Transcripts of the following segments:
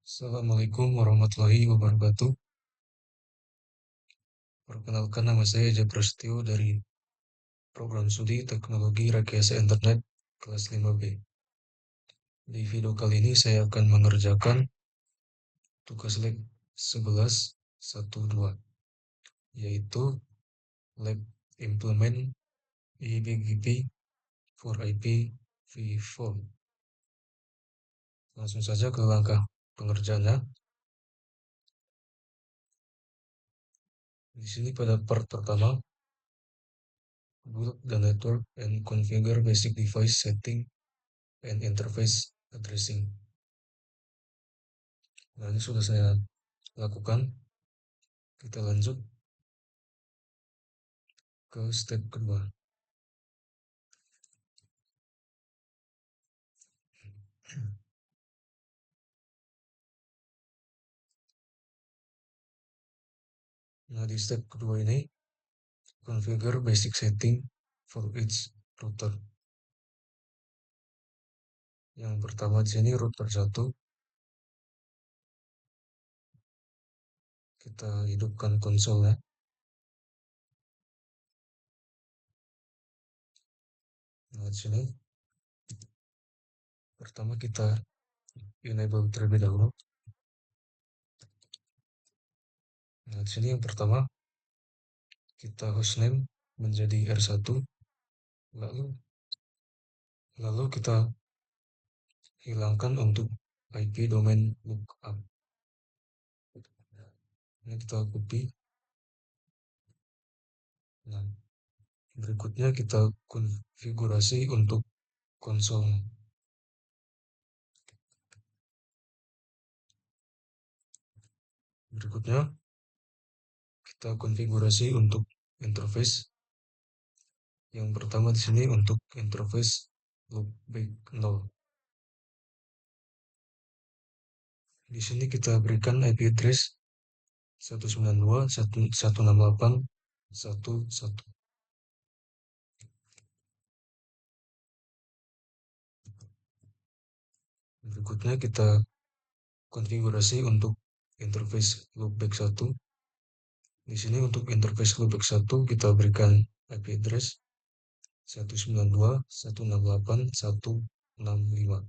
Assalamualaikum warahmatullahi wabarakatuh. Perkenalkan nama saya Japrastio dari Program Studi Teknologi Rekayasa Internet kelas 5B. Di video kali ini saya akan mengerjakan tugas lab 11.1.2, yaitu lab implement eBGP for IPv4. Langsung saja ke langkah pengerjaannya. Di sini pada part pertama, build the network and configure basic device setting and interface addressing. Nah, ini sudah saya lakukan. Kita lanjut ke step kedua. Nah, di step kedua ini, configure basic setting for each router. Yang pertama di sini router 1, kita hidupkan konsolnya. Nah, di sini pertama kita enable terlebih dahulu. Nah, di sini yang pertama kita hostname menjadi R1, lalu kita hilangkan untuk IP domain lookup. Ini kita copy. Nah, berikutnya kita konfigurasi untuk konsol. Berikutnya kita konfigurasi untuk interface. Yang pertama di sini untuk interface loopback 0. Di sini kita berikan IP address 192.168.1.1. Berikutnya kita konfigurasi untuk interface loopback 1. Di sini untuk interface loopback 1 kita berikan IP address 192.168.165.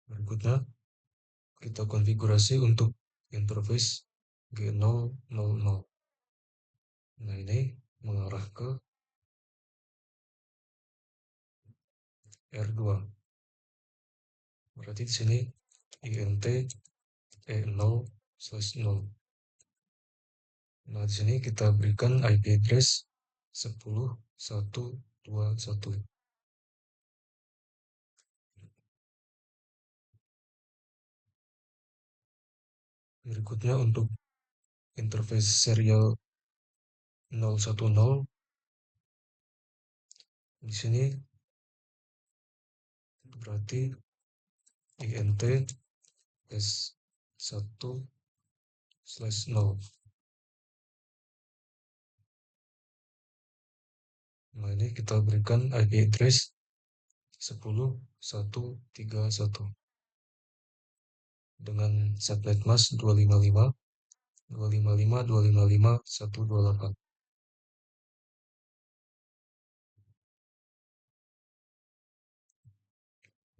Berikutnya kita konfigurasi untuk interface G000. Nah, ini mengarah ke R2. Berarti di sini int e0/0. Nah, di sini kita berikan IP address 10.121. Berikutnya untuk interface serial 010, di sini berarti int s1/0. Nah, ini kita berikan IP address 10.131 dengan subnet mask 255.255.255.128.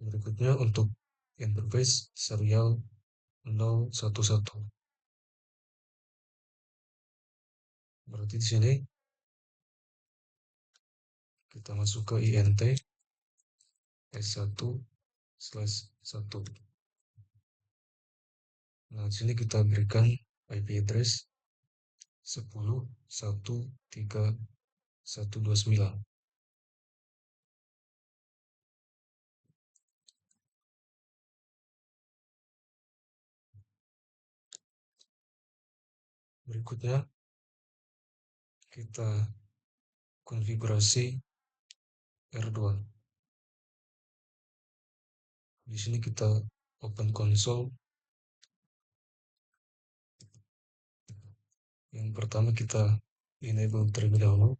Berikutnya untuk interface serial 011. Berarti di sini kita masuk ke int s1/1. Nah, di sini kita berikan IP address 10.1.3.129. Berikutnya kita konfigurasi R2. Di sini kita open console. Yang pertama kita enable terlebih dahulu.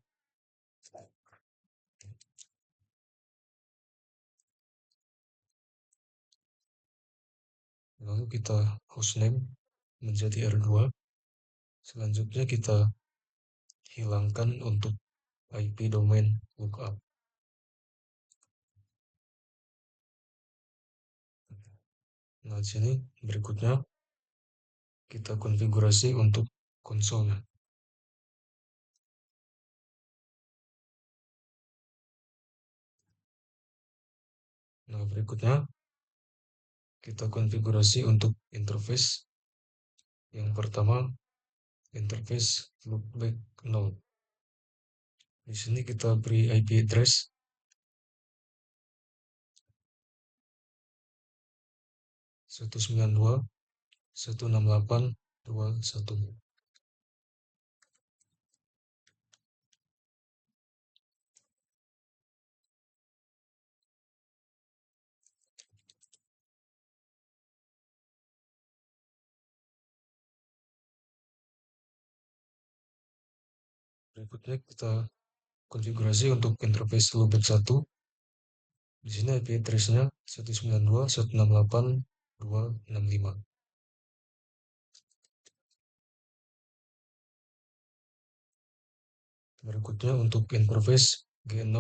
lalu kita hostname menjadi R2. Selanjutnya kita hilangkan untuk IP domain lookup. Nah, di sini berikutnya kita konfigurasi untuk konsolnya. Nah, berikutnya kita konfigurasi untuk interface. Yang pertama, interface loopback 0. Di sini kita beri IP address 192.168.2.1. Berikutnya kita konfigurasi untuk interface loopback 1. Di sini IP address-nya 192.168.265. Berikutnya untuk interface G000.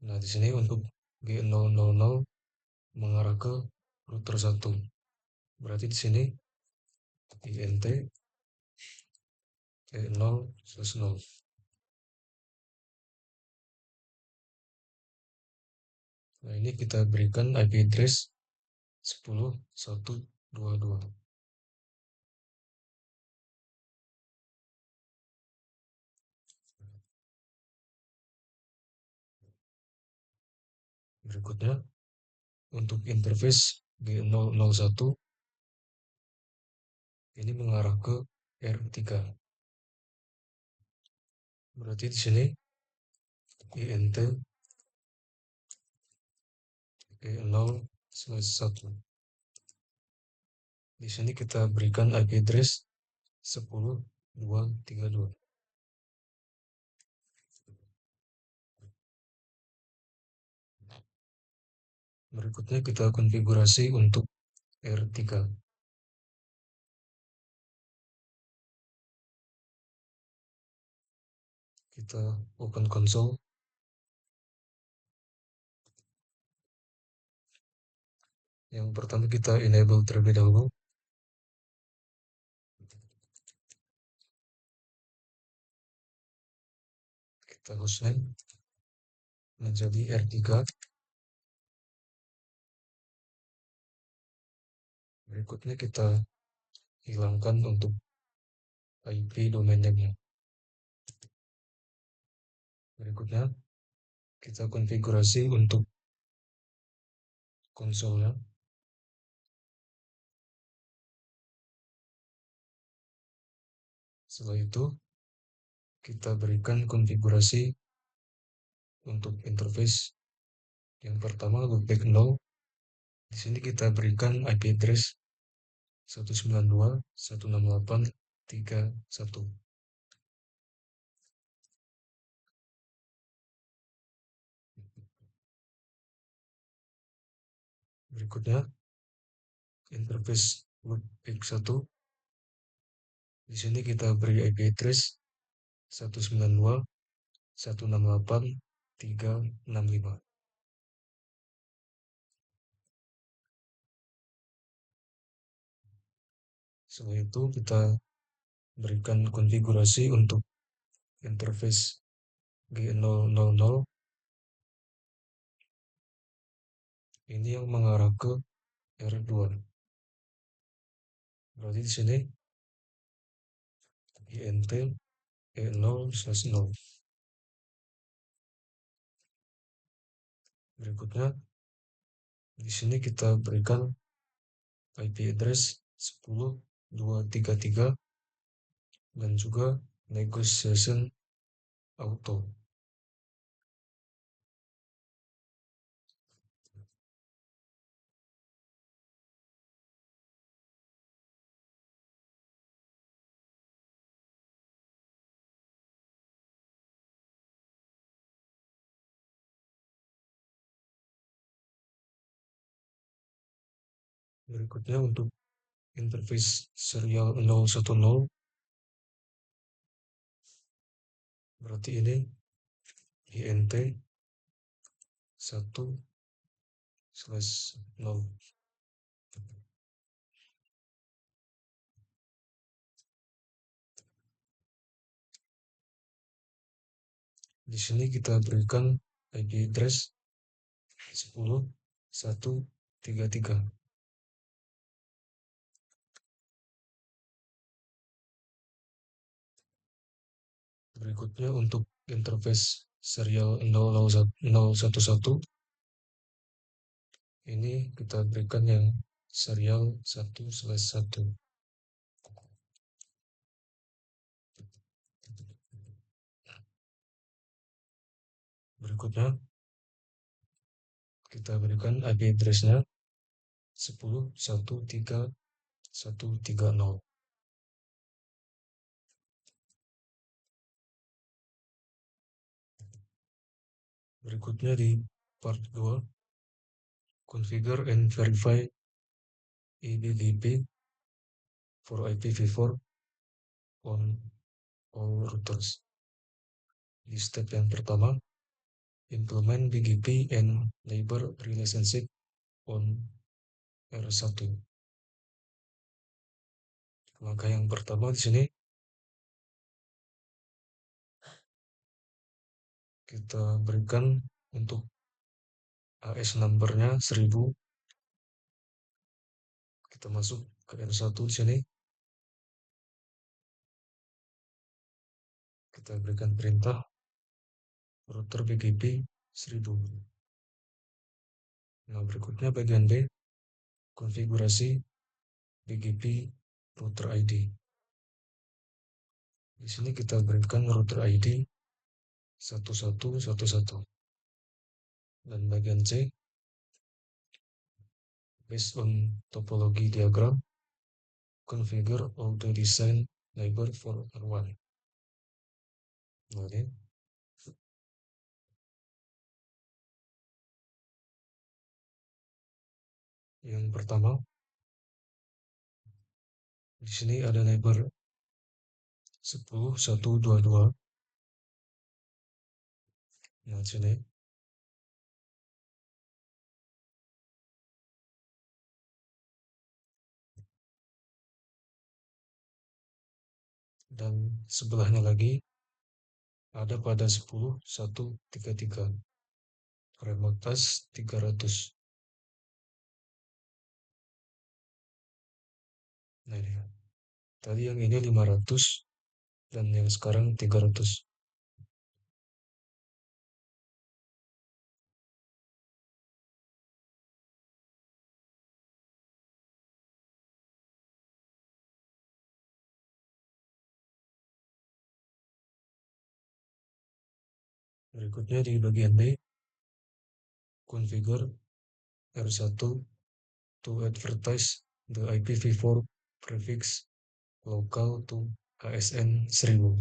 Nah, di sini untuk G000 mengarah ke router 1. Berarti di sini int E0/0. Nah, ini kita berikan IP address 10.122. Berikutnya untuk interface G001 ini mengarah ke R3. Berarti di sini int E0/1. Di sini kita berikan IP address 10.232. Berikutnya kita konfigurasi untuk R3. Kita open console. Yang pertama kita enable terlebih dahulu. Kita hostname menjadi R3. Berikutnya kita hilangkan untuk IP domain name-nya. Berikutnya kita konfigurasi untuk konsolnya. Setelah itu kita berikan konfigurasi untuk interface. Yang pertama loopback 0. Di sini kita berikan IP address 192.168.3.1. Berikutnya interface loopback 1. Di sini kita beri IP address 192.168.365. Setelah itu kita berikan konfigurasi untuk interface G000. Ini yang mengarah ke R2. Berarti di sini int E0/0. Berikutnya di sini kita berikan IP address 10.233 dan juga negotiation auto. Berikutnya untuk interface serial 010, berarti ini INT 1/0. Di sini kita berikan IP address 10.133. Berikutnya untuk interface serial 0011, ini kita berikan yang serial 1/1. Berikutnya kita berikan IP address-nya 10.13130. Berikutnya di part 2, configure and verify eBGP for IPv4 on all routers. Di step yang pertama, implement BGP and neighbor relationship on R1. Langkah yang pertama di sini kita berikan untuk AS number-nya 1000. Kita masuk ke R1 di sini. Kita berikan perintah router BGP 1000. Nah, berikutnya bagian B, konfigurasi BGP router ID. Di sini kita berikan router ID 1111. Dan bagian C, based on topology diagram, configure auto design neighbor for R1. Nah, ini yang pertama, di sini ada neighbor 10.122. Nah, di sini dan sebelahnya lagi ada pada 10.133, remote task 300. Nah, ini tadi yang ini 500 dan yang sekarang 300. Berikutnya di bagian B, configure R1 to advertise the IPv4 prefix local to ASN 1000.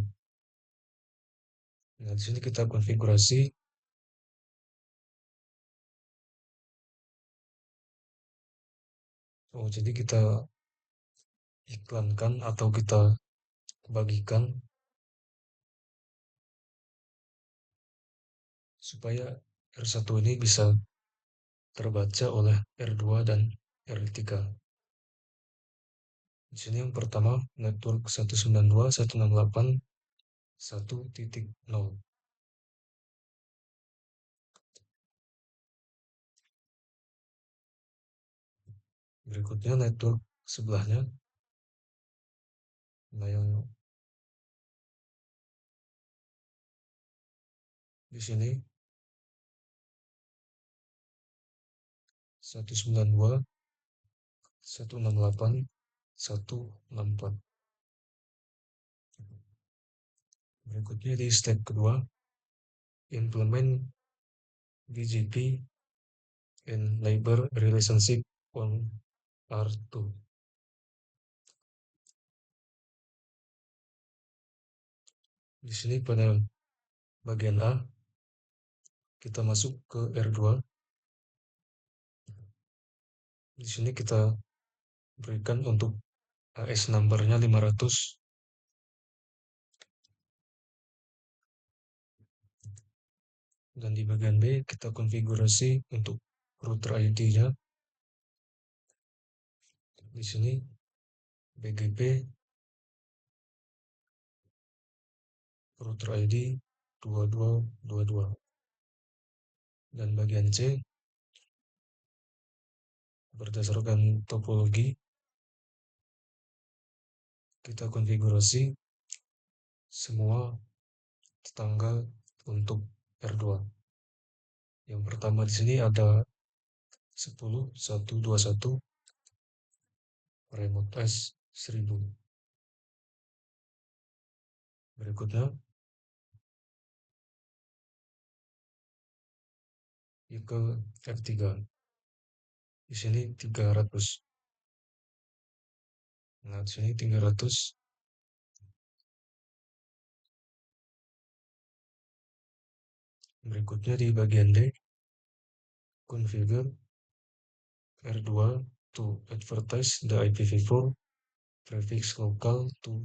Nah, di sini kita konfigurasi. Oh, jadi kita iklankan atau kita bagikan supaya R1 ini bisa terbaca oleh R2 dan R3. Di sini yang pertama network 192.168.1.0. Berikutnya network sebelahnya. Nah, yang di sini 192.168.164. Berikutnya di step kedua, implement BGP and neighbor relationship on R2. Di sini pada bagian A, kita masuk ke R2. Di sini kita berikan untuk AS numbernya 500. Dan di bagian B kita konfigurasi untuk router ID-nya. Di sini BGP router ID 2222. Dan bagian C berdasarkan topologi kita konfigurasi semua tetangga untuk R2. Yang pertama di sini ada 10, 121, remote S 1000. Berikutnya ke F3. Di sini 300. Nah, di sini 300. Berikutnya di bagian D, configure R2 to advertise the IPv4 prefix local to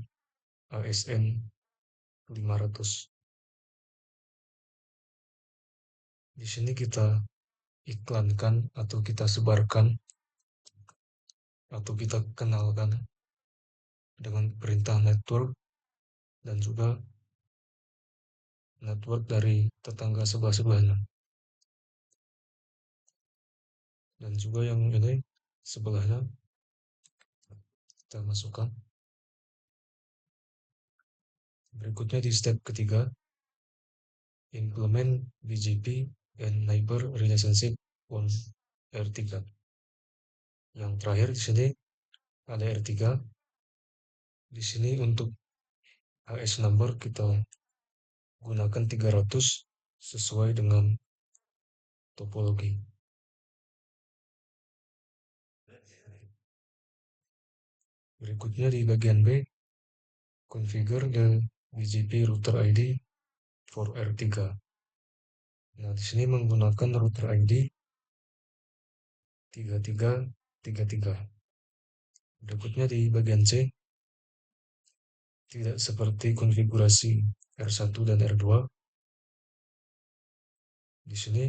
ASN 500. Di sini kita iklankan atau kita sebarkan atau kita kenalkan dengan perintah network dan juga network dari tetangga sebelah-sebelahnya. Dan juga yang ini sebelahnya kita masukkan. Berikutnya di step ketiga, implement BGP and neighbor relationship on R3. Yang terakhir di sini ada R3. Di sini untuk AS number kita gunakan 300 sesuai dengan topologi. Berikutnya di bagian B, configure the BGP router ID for R3. Nah, di sini menggunakan router ID 3333. Berikutnya di bagian C, tidak seperti konfigurasi R1 dan R2. Di sini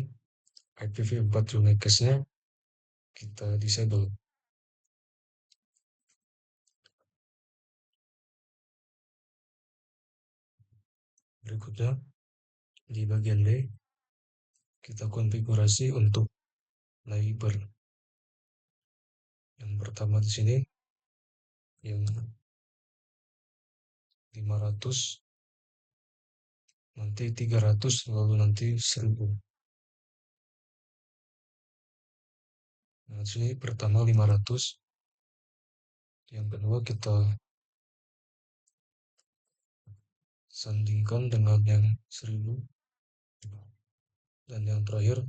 IPv4 uniqueness-nya kita disable. Berikutnya di bagian D kita konfigurasi untuk neighbor. Yang pertama di sini yang 500, nanti 300, lalu nanti 1000. Nah, di sini pertama 500, yang kedua kita sandingkan dengan yang 1000, dan yang terakhir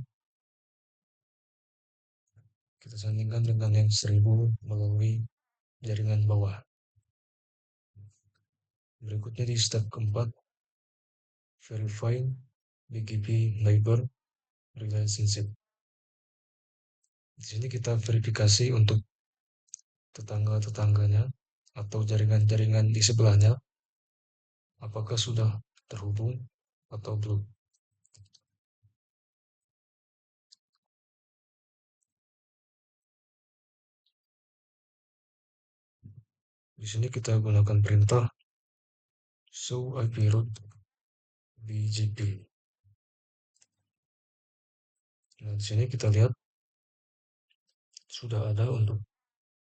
kita sandingkan dengan yang 1000 melalui jaringan bawah. Berikutnya di step keempat, verify BGP neighbor relationship. Di sini kita verifikasi untuk tetangga-tetangganya atau jaringan-jaringan di sebelahnya apakah sudah terhubung atau belum. Di sini kita gunakan perintah show IP route BGP. Nah, di sini kita lihat sudah ada untuk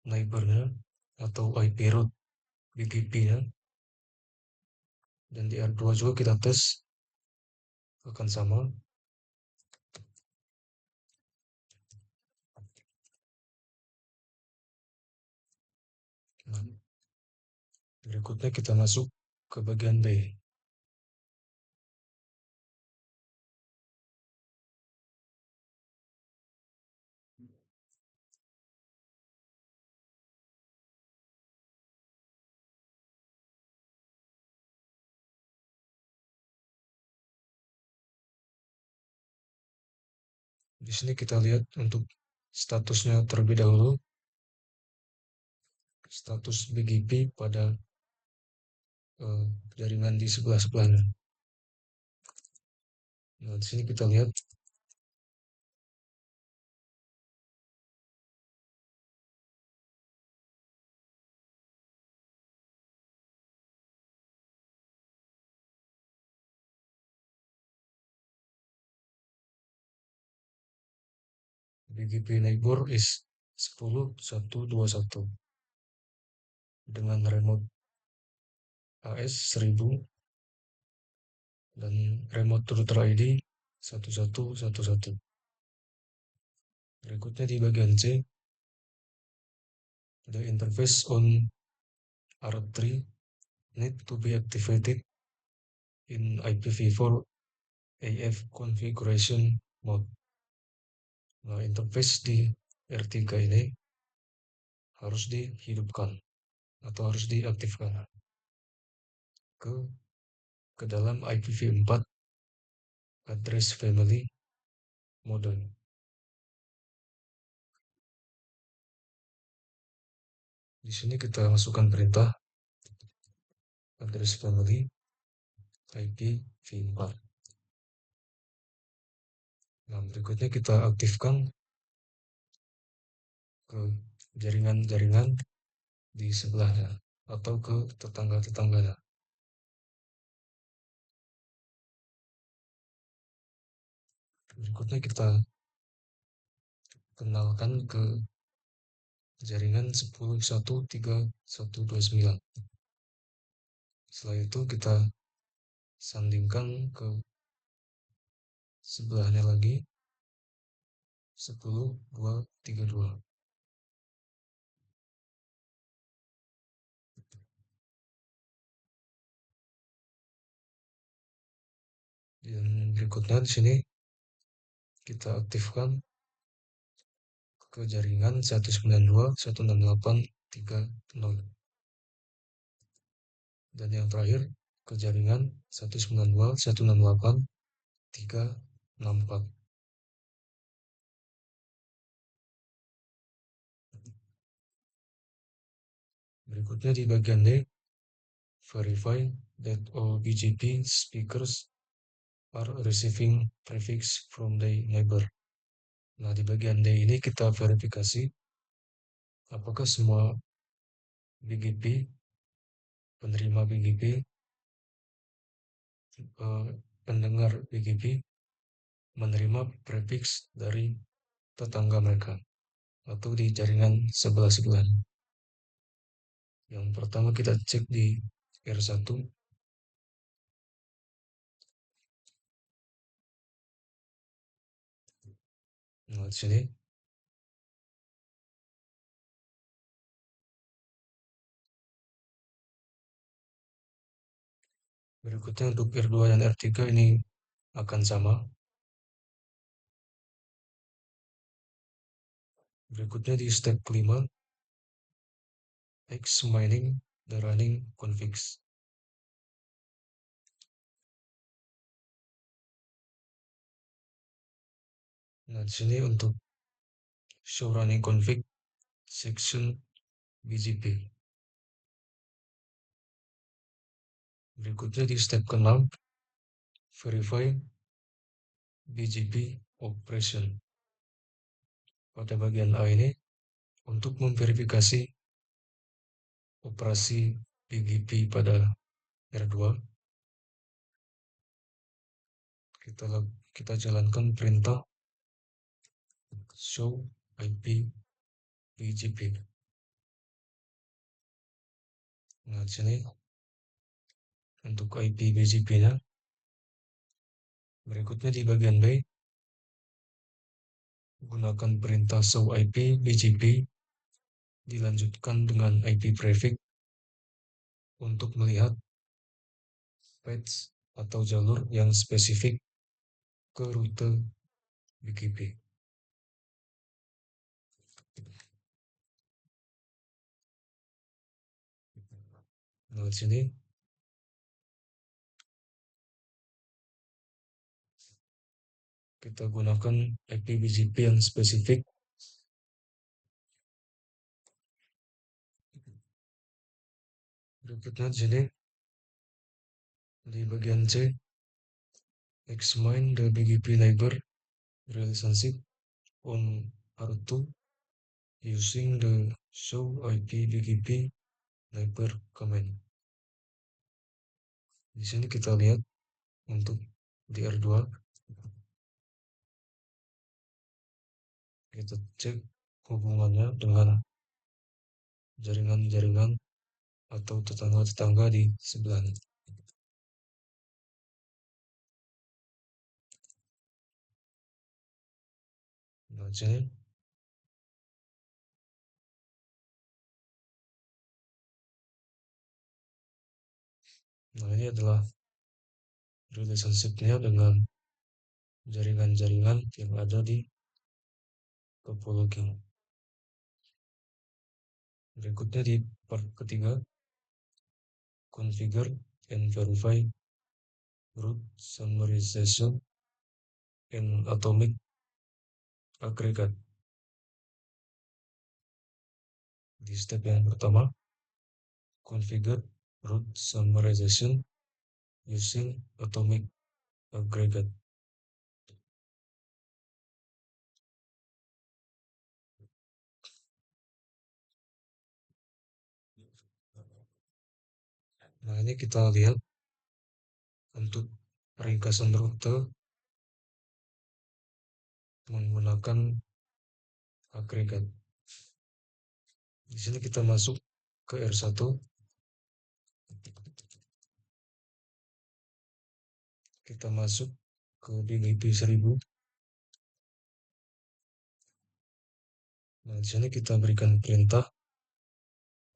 neighbornya atau IP route BGP-nya. Dan di R2 juga kita tes akan sama. Nah, berikutnya kita masuk ke bagian B. Di sini kita lihat untuk statusnya terlebih dahulu. status BGP pada eh, jaringan di sebelah-sebelahnya. Nah, di sini kita lihat BGP neighbor is 10.121 dengan remote AS 1000 dan remote router ID 1111. Berikutnya di bagian C, the interface on R3 need to be activated in IPv4 AF configuration mode. Nah, interface di R3 ini harus dihidupkan atau harus diaktifkan ke ke dalam IPv4 address family mode. Di sini kita masukkan perintah address family IPv4. Nah, berikutnya kita aktifkan ke jaringan-jaringan di sebelahnya atau ke tetangga-tetangganya. Berikutnya kita kenalkan ke jaringan 10.1.3.129. Setelah itu kita sandingkan ke sebelahnya lagi 10.2.3.2. Dan berikutnya di sini kita aktifkan ke jaringan 192.168.3.0. Dan yang terakhir ke jaringan 192.168.3.64. Berikutnya di bagian D, verify that all BGP speakers are receiving prefix from the neighbor. Nah, di bagian D ini kita verifikasi apakah semua BGP, penerima BGP, pendengar BGP menerima prefix dari tetangga mereka atau di jaringan sebelah-sebelah. Yang pertama kita cek di R1. Nah, di sini berikutnya untuk R2 dan R3 ini akan sama. Berikutnya di step kelima, X mining the running configs. Nah, di sini untuk show running config section BGP. Berikutnya di step ke-6, verify BGP operation. Pada bagian A ini, untuk memverifikasi operasi BGP pada R2, kita jalankan perintah show IP BGP. Nah, di sini untuk IP BGP-nya. Berikutnya di bagian B, gunakan perintah show IP BGP dilanjutkan dengan IP prefix untuk melihat patch atau jalur yang spesifik ke rute BGP. Nah, di sini kita gunakan IP BGP yang spesifik Berikutnya di sini di bagian C, examine the BGP neighbor relationship on R2 using the show IP BGP neighbor command. Di sini kita lihat untuk di R2 kita cek hubungannya dengan jaringan-jaringan atau tetangga-tetangga di sebelahnya. Nah, sini, nah ini adalah relationship-nya dengan jaringan-jaringan yang ada di topologi. Berikutnya di part ketiga, configure and verify root summarization and atomic aggregate. Di step yang pertama, configure root summarization using atomic aggregate. Nah, ini kita lihat untuk ringkasan rute menggunakan agregat. Di sini kita masuk ke R1, kita masuk ke BGP 1000. Nah, di sini kita berikan perintah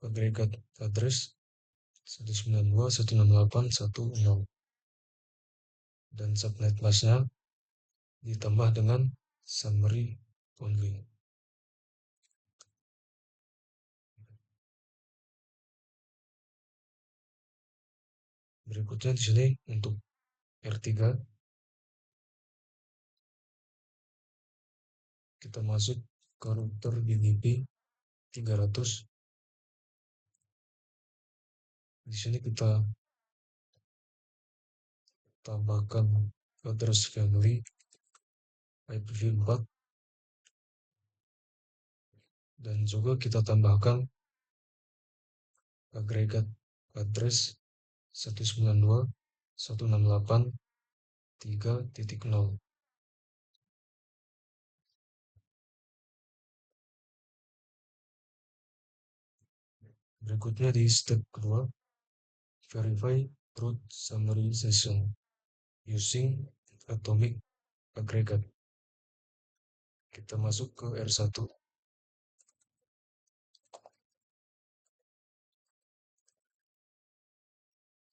agregat address 192.168.1.0 dan subnet masknya ditambah dengan summary only. Berikutnya di sini untuk R3 kita masuk ke router BGP 300. Di sini kita tambahkan address family IPv4 dan juga kita tambahkan agregat address 192.168.3.0. Berikutnya di step kedua, verify root summarization using atomic aggregate. Kita masuk ke R1.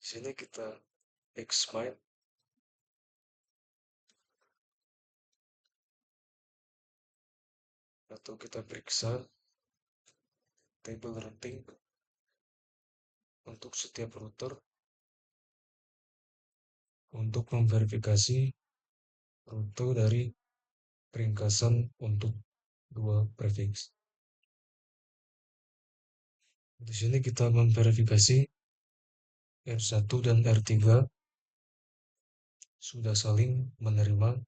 Di sini kita examine atau kita periksa table routing untuk setiap router untuk memverifikasi rute dari ringkasan untuk dua prefix. Di sini kita memverifikasi R1 dan R3 sudah saling menerima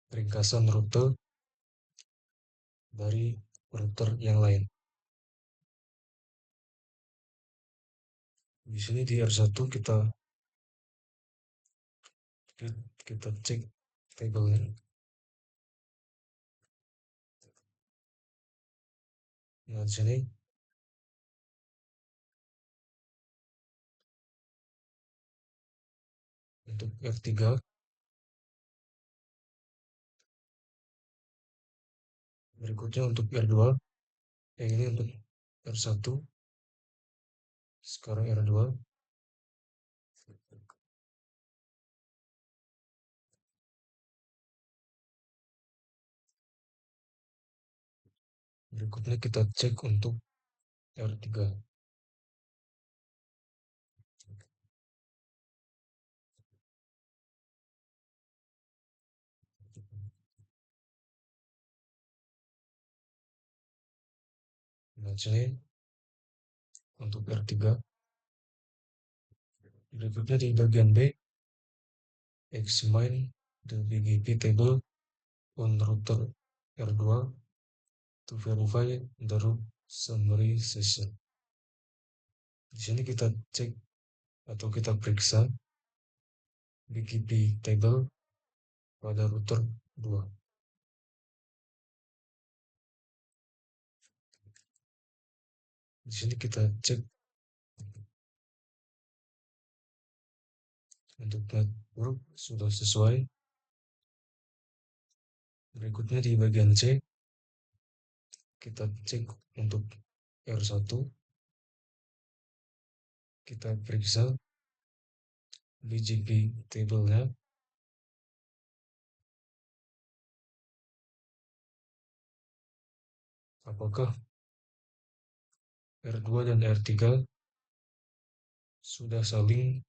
ringkasan rute dari router yang lain. Di sini di R1 kita cek tabelnya. Nah, di sini untuk R3, berikutnya untuk R2, ini untuk R1, sekarang R2. Berikutnya kita cek untuk R3. Nah, sini untuk R3 Berikutnya di bagian B, examine the BGP table on router R2 to verify the root summary session. Di sini kita cek atau kita periksa BGP table pada router 2. Di sini kita cek untuk network sudah sesuai. Berikutnya di bagian C, kita cek untuk R1, kita periksa BGP table-nya apakah R2 dan R3 sudah saling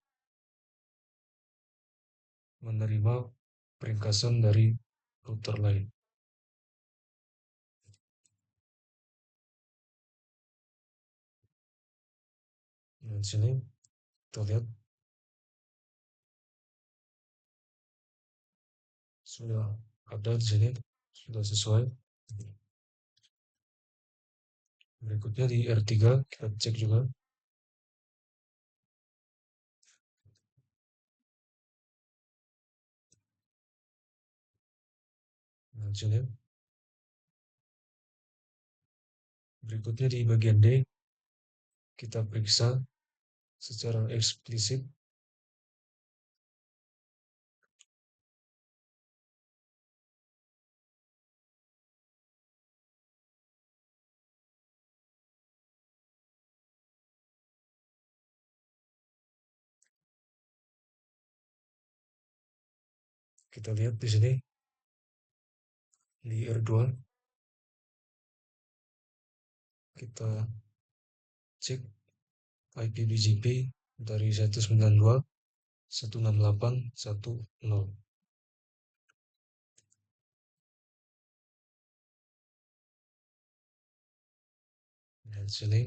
menerima peringkasan dari router lain. Nah, di sini kita lihat sudah ada di sini, sudah sesuai. Berikutnya di R3 kita cek juga. Nah, di sini. Berikutnya di bagian D kita periksa secara eksplisit kita lihat di sini di R2 kita cek IP BGP dari 192.168.1.0. Dan sini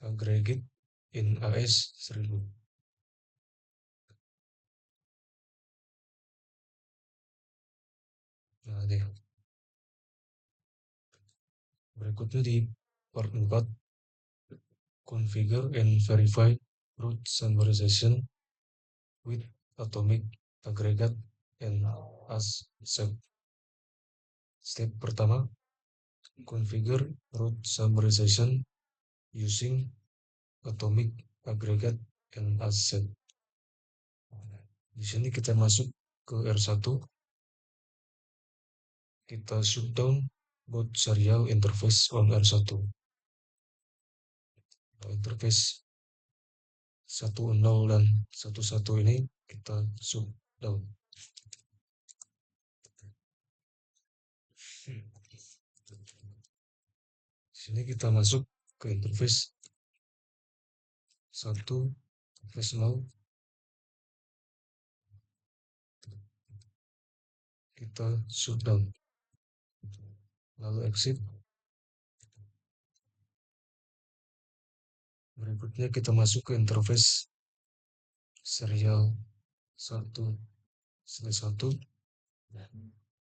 aggregate in AS 1000. Nah, deh. Berikutnya di part 4, configure and verify root summarization with atomic aggregate and as set. Step pertama, configure root summarization using atomic aggregate and as set. Di sini kita masuk ke R1, kita shutdown both serial interface on R1. Interface 10 dan 11 ini kita shutdown. Di sini kita masuk ke interface 1, interface 0, kita shutdown. Lalu exit. Berikutnya kita masuk ke interface serial 1/1.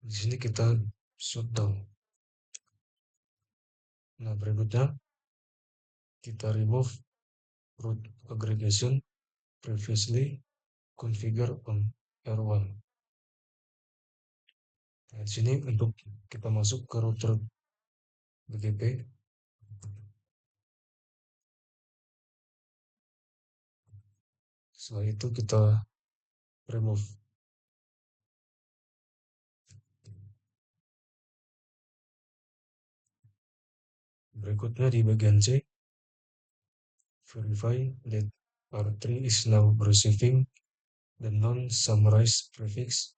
Di sini kita shutdown. Nah, berikutnya kita remove root aggregation previously configured on R1. Nah, di sini untuk kita masuk ke router BGP. Setelah itu kita remove. Berikutnya di bagian C, verify that R3 is now receiving the non-summarized prefix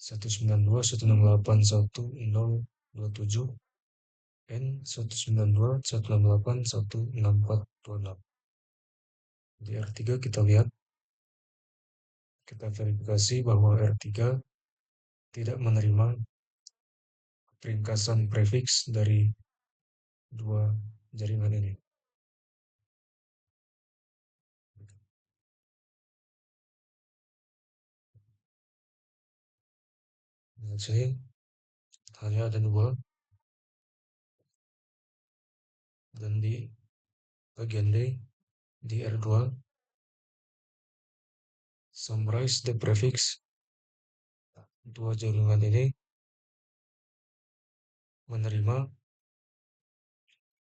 192.168.1.027 and 192.168.1.6426. Di R3 kita lihat, kita verifikasi bahwa R3 tidak menerima peringkasan prefix dari dua jaringan ini. Di sini hanya ada dua, dan di bagian D di R2 summarize the prefix. Dua jaringan ini menerima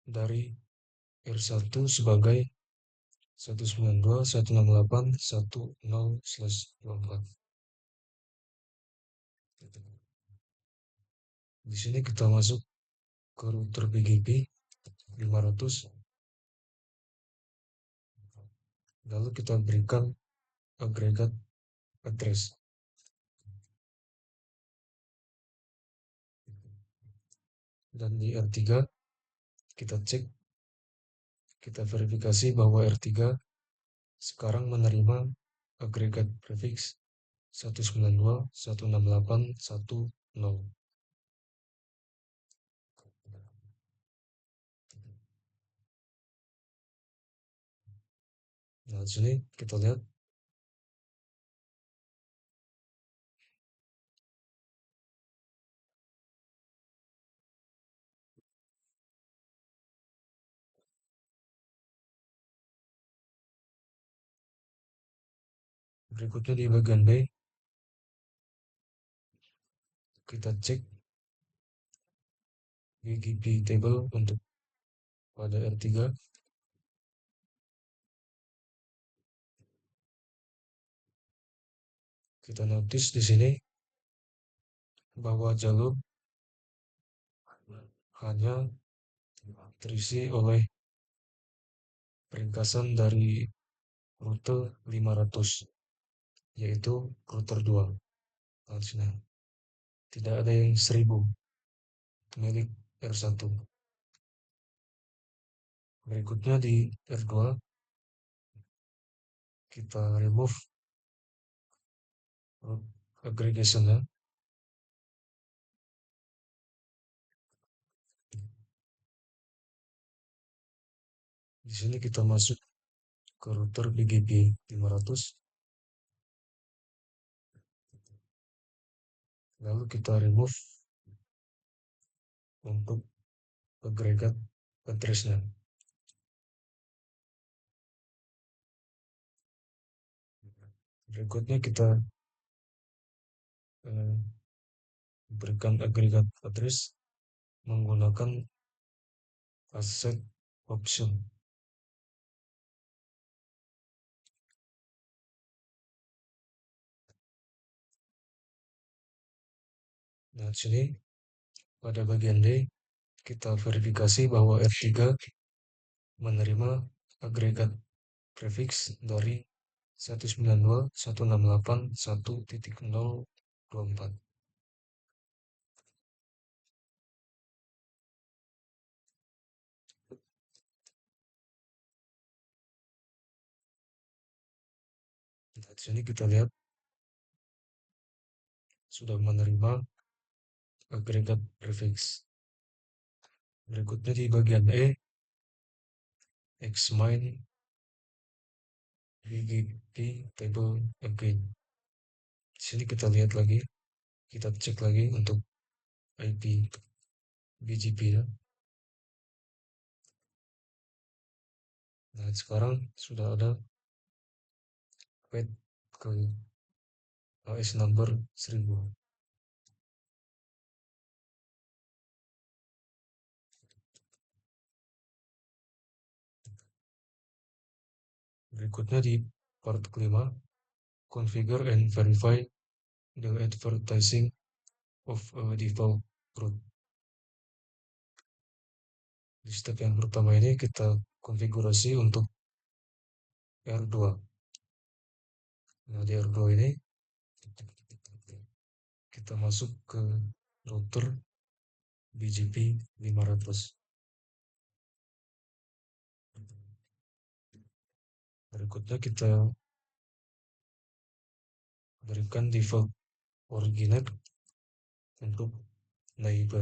dari R1 sebagai 192.168.1.0/24. Di sini kita masuk ke router BGP 500, lalu kita berikan agregat address. Dan di R3 kita cek, kita verifikasi bahwa R3 sekarang menerima agregat prefix 192.168.1.0. Nah, di sini kita lihat berikutnya di bagian B kita cek BGP table untuk pada R3. Kita notice di sini bahwa jalur hanya terisi oleh ringkasan dari rute 500, yaitu router 2. Nah, tidak ada yang 1000 milik R1. Berikutnya di R2 kita remove route aggregation ya. Di sini kita masuk ke router BGP 500, lalu kita remove untuk agregat addressnya. Berikutnya kita berikan agregat address menggunakan asset option. Nah, di sini pada bagian D kita verifikasi bahwa R3 menerima agregat prefix dari 192.168.1.024. Nah, di sini kita lihat sudah menerima agregat prefix. Berikutnya di bagian E, examine BGP table again. Di sini kita lihat lagi, kita cek lagi untuk IP BGP ya. Nah, sekarang sudah ada pet ke AS number 1000. Berikutnya di part kelima, configure and verify the advertising of a default route. Di step yang pertama ini kita konfigurasi untuk R2. Nah, di R2 ini kita masuk ke router BGP 500. Berikutnya kita berikan default originate untuk neighbor.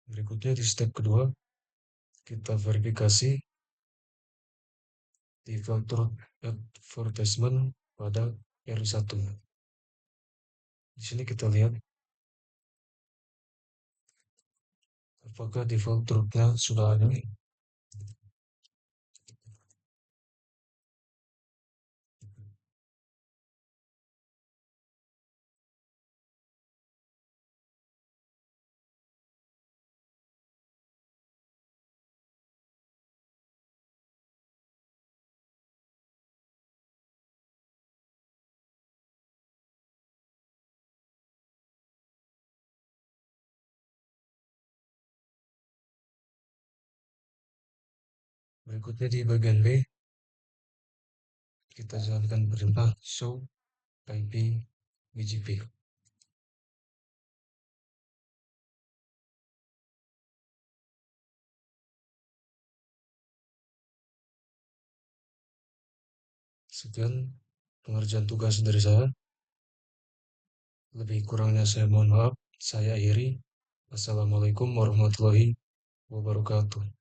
Berikutnya di step kedua, kita verifikasi di filter advertisement pada R1. Di sini kita lihat apakah default true-nya sudah ada. Berikutnya di bagian B, kita jalankan perintah show IP BGP. Sekian pengerjaan tugas dari saya. Lebih kurangnya saya mohon maaf. Saya akhiri. Wassalamualaikum warahmatullahi wabarakatuh.